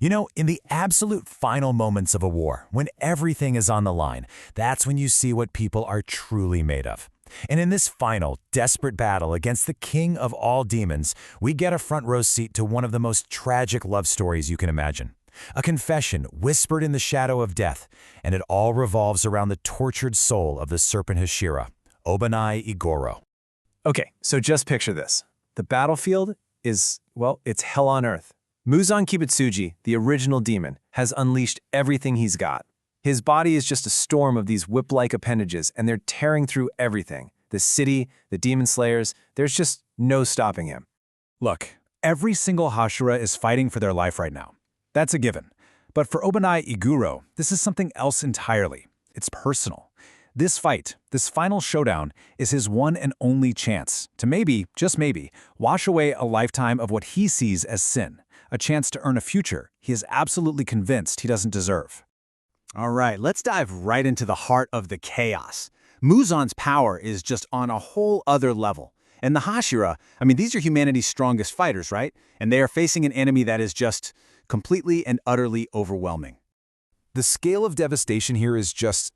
You know, in the absolute final moments of a war, when everything is on the line, that's when you see what people are truly made of. And in this final, desperate battle against the king of all demons, we get a front row seat to one of the most tragic love stories you can imagine. A confession whispered in the shadow of death, and it all revolves around the tortured soul of the Serpent Hashira, Obanai Iguro. Okay, so just picture this. The battlefield is, well, it's hell on earth. Muzan Kimetsu, the original demon, has unleashed everything he's got. His body is just a storm of these whip-like appendages, and they're tearing through everything. The city, the demon slayers, there's just no stopping him. Look, every single Hashira is fighting for their life right now. That's a given. But for Obanai Iguro, this is something else entirely. It's personal. This fight, this final showdown, is his one and only chance to maybe, just maybe, wash away a lifetime of what he sees as sin, a chance to earn a future he is absolutely convinced he doesn't deserve. All right, let's dive right into the heart of the chaos. Muzan's power is just on a whole other level. And the Hashira, these are humanity's strongest fighters, right? And they are facing an enemy that is just completely and utterly overwhelming. The scale of devastation here is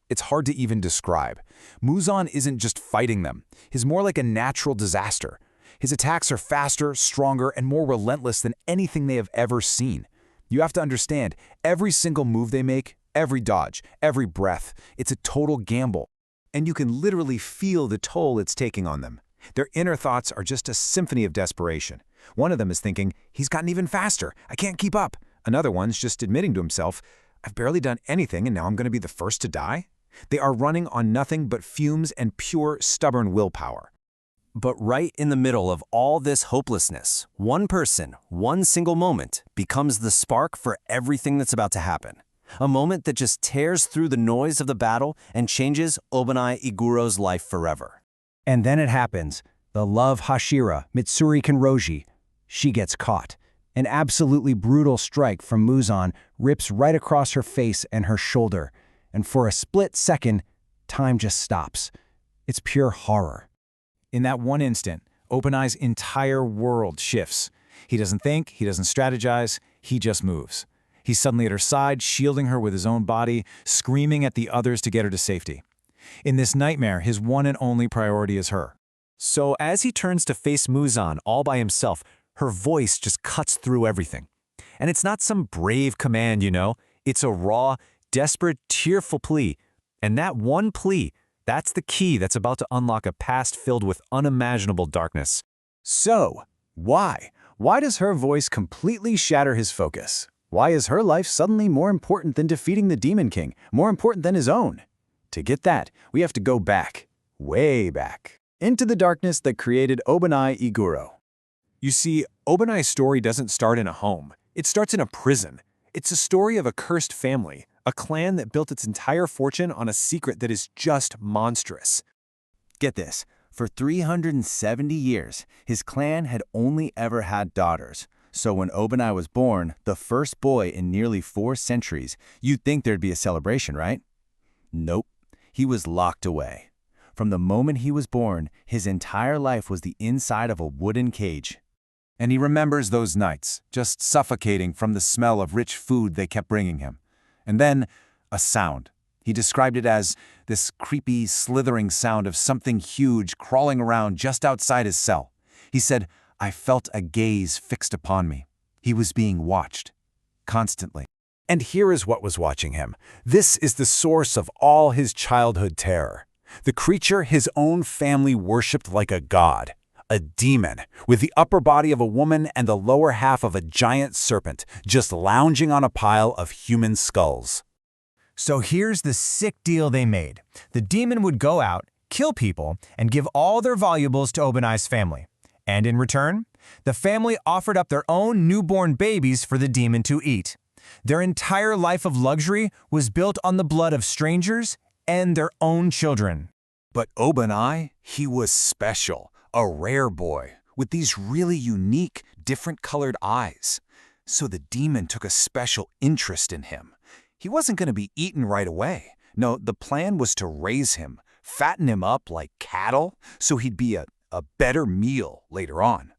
it's hard to even describe. Muzan isn't just fighting them. He's more like a natural disaster. His attacks are faster, stronger, and more relentless than anything they have ever seen. You have to understand, every single move they make, every dodge, every breath, it's a total gamble. And you can literally feel the toll it's taking on them. Their inner thoughts are just a symphony of desperation. One of them is thinking, he's gotten even faster, I can't keep up. Another one's just admitting to himself, I've barely done anything and now I'm going to be the first to die? They are running on nothing but fumes and pure, stubborn willpower. But right in the middle of all this hopelessness, one person, one single moment, becomes the spark for everything that's about to happen. A moment that just tears through the noise of the battle and changes Obanai Iguro's life forever. And then it happens. The love Hashira, Mitsuri Kenroji, she gets caught. An absolutely brutal strike from Muzan rips right across her face and her shoulder. And for a split second, time just stops. It's pure horror. In that one instant, Obanai's entire world shifts. He doesn't think, he doesn't strategize, he just moves. He's suddenly at her side, shielding her with his own body, screaming at the others to get her to safety. In this nightmare, his one and only priority is her. So as he turns to face Muzan all by himself, her voice just cuts through everything. And it's not some brave command, It's a raw, desperate, tearful plea. And that one plea, that's the key that's about to unlock a past filled with unimaginable darkness. So, why? Why does her voice completely shatter his focus? Why is her life suddenly more important than defeating the Demon King, more important than his own? To get that, we have to go back, way back, into the darkness that created Obanai Iguro. You see, Obanai's story doesn't start in a home. It starts in a prison. It's a story of a cursed family, a clan that built its entire fortune on a secret that is just monstrous. Get this, for 370 years, his clan had only ever had daughters. So when Obanai was born, the first boy in nearly 4 centuries, you'd think there'd be a celebration, right? Nope, he was locked away. From the moment he was born, his entire life was the inside of a wooden cage. And he remembers those nights, just suffocating from the smell of rich food they kept bringing him. And then, a sound. He described it as this creepy, slithering sound of something huge crawling around just outside his cell. He said, I felt a gaze fixed upon me. He was being watched, constantly. And here is what was watching him. This is the source of all his childhood terror. The creature his own family worshipped like a god. A demon, with the upper body of a woman and the lower half of a giant serpent, just lounging on a pile of human skulls. So here's the sick deal they made. The demon would go out, kill people, and give all their valuables to Obanai's family. And in return, the family offered up their own newborn babies for the demon to eat. Their entire life of luxury was built on the blood of strangers and their own children. But Obanai, he was special. A rare boy, with these really unique, different-colored eyes. So the demon took a special interest in him. He wasn't going to be eaten right away. No, the plan was to raise him, fatten him up like cattle, so he'd be a better meal later on.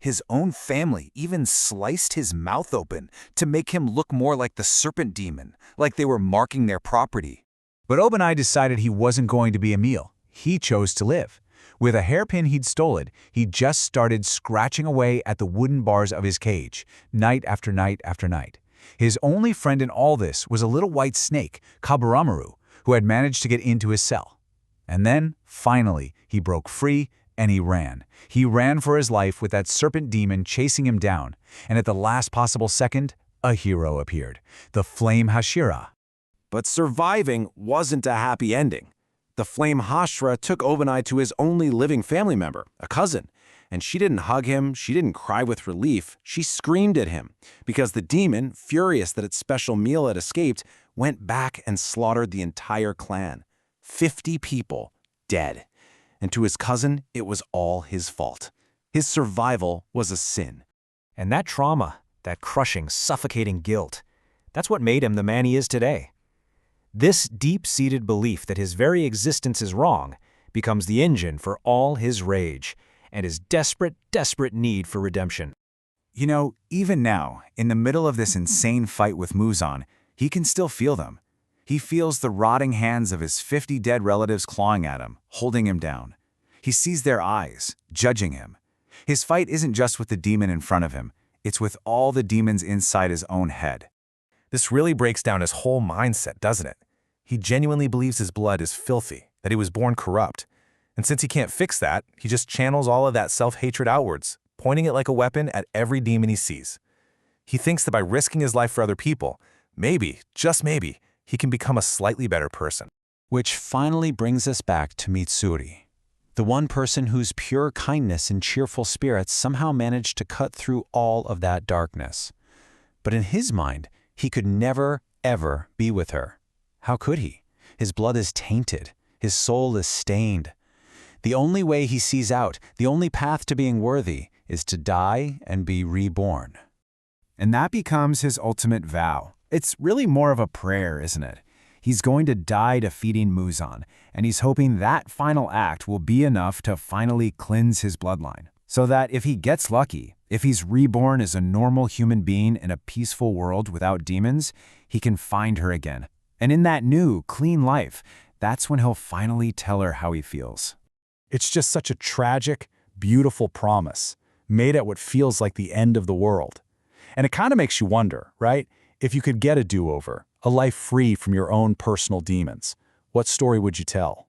His own family even sliced his mouth open to make him look more like the serpent demon, like they were marking their property. But Obanai decided he wasn't going to be a meal. He chose to live. With a hairpin he'd stolen, he just started scratching away at the wooden bars of his cage, night after night after night. His only friend in all this was a little white snake, Kaburamaru, who had managed to get into his cell. And then, finally, he broke free and he ran. He ran for his life with that serpent demon chasing him down. And at the last possible second, a hero appeared, the Flame Hashira. But surviving wasn't a happy ending. The Flame Hashira took Obanai to his only living family member, a cousin. And she didn't hug him, she didn't cry with relief, she screamed at him, because the demon, furious that its special meal had escaped, went back and slaughtered the entire clan. 50 people dead. And to his cousin, it was all his fault. His survival was a sin. And that trauma, that crushing, suffocating guilt, that's what made him the man he is today. This deep-seated belief that his very existence is wrong becomes the engine for all his rage and his desperate, desperate need for redemption. You know, even now, in the middle of this insane fight with Muzan, he can still feel them. He feels the rotting hands of his 50 dead relatives clawing at him, holding him down. He sees their eyes, judging him. His fight isn't just with the demon in front of him, it's with all the demons inside his own head. This really breaks down his whole mindset, doesn't it? He genuinely believes his blood is filthy, that he was born corrupt. And since he can't fix that, he just channels all of that self-hatred outwards, pointing it like a weapon at every demon he sees. He thinks that by risking his life for other people, maybe, just maybe, he can become a slightly better person. Which finally brings us back to Mitsuri, the one person whose pure kindness and cheerful spirits somehow managed to cut through all of that darkness. But in his mind, he could never, ever be with her. How could he? His blood is tainted. His soul is stained. The only way he sees out, the only path to being worthy, is to die and be reborn. And that becomes his ultimate vow. It's really more of a prayer, isn't it? He's going to die defeating Muzan, and he's hoping that final act will be enough to finally cleanse his bloodline. So that if he gets lucky, if he's reborn as a normal human being in a peaceful world without demons, he can find her again. And in that new, clean life, that's when he'll finally tell her how he feels. It's just such a tragic, beautiful promise, made at what feels like the end of the world. And it kind of makes you wonder, right? If you could get a do-over, a life free from your own personal demons, what story would you tell?